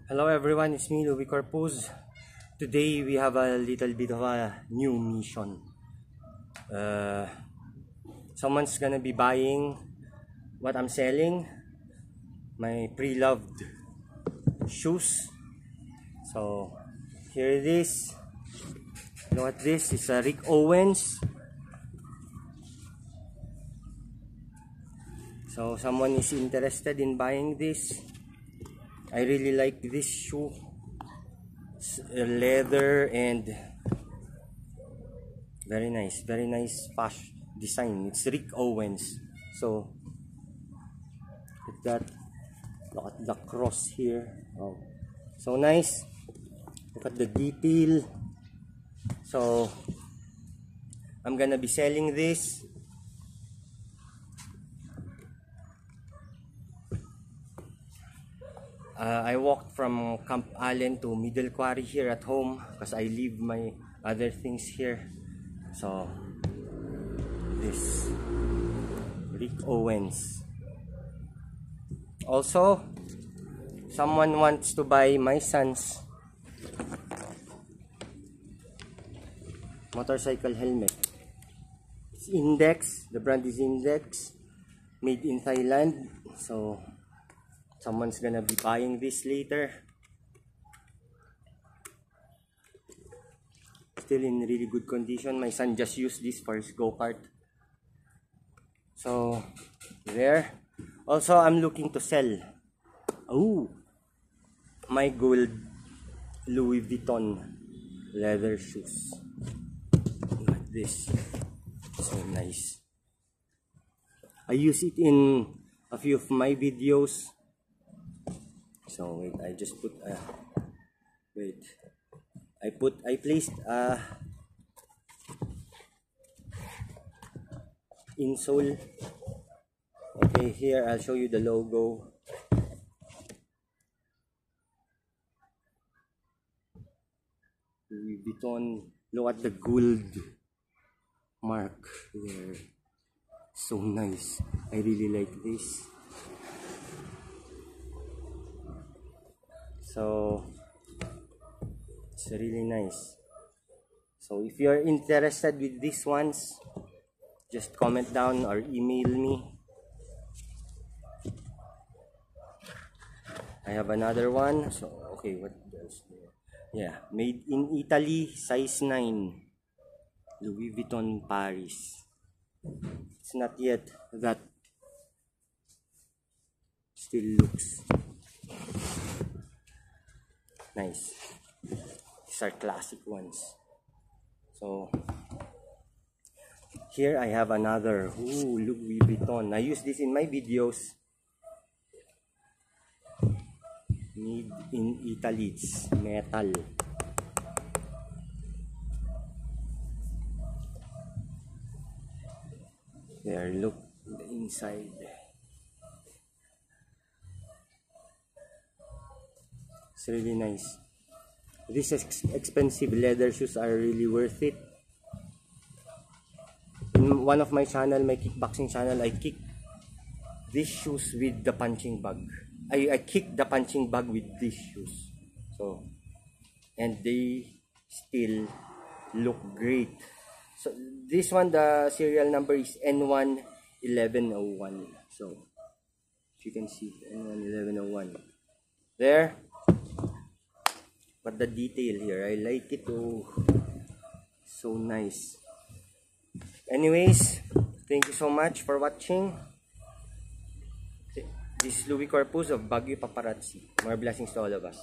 Hello everyone, it's me, Louis Corpuz. Today we have a little bit of a new mission. Someone's gonna be buying what I'm selling, my pre-loved shoes. So here it is. Look at this, it's a Rick Owens. So someone is interested in buying this. I really like this shoe. It's leather and very nice fashion design. It's Rick Owens. So look at that. Look at the cross here. Oh, so nice. Look at the detail. So I'm gonna be selling this. I walked from Camp Allen to Middle Quarry here at home because I leave my other things here. So this Rick Owens. Also, someone wants to buy my son's motorcycle helmet. It's Index. The brand is Index, made in Thailand. So someone's gonna be buying this later. Still in really good condition. My son just used this for his go-kart. So there. Also, I'm looking to sell my gold Louis Vuitton leather shoes. Look at this. So nice. I use it in a few of my videos. So wait, I just put I placed insole. Okay, here I'll show you the logo. Louis Vuitton. Look at the gold mark there. So nice. I really like this. So it's really nice. So if you're interested with these ones, just comment down or email me. I have another one. So okay, what else? Yeah, made in Italy, size 9, Louis Vuitton Paris. It's not yet that still looks nice. These are classic ones. So here I have another Louis Vuitton. I use this in my videos. Made in Italy. It's metal. There, look the inside. It's really nice. These expensive leather shoes are really worth it. In one of my channel, my kickboxing channel, I kick these shoes with the punching bag. I kick the punching bag with these shoes. So, and they still look great. So this one, the serial number is N11101. So if you can see N11101 there. But the detail here, I like it. Oh, so nice. Anyways, thank you so much for watching. This is Louis Corpuz of Baguio Paparazzi. More blessings to all of us.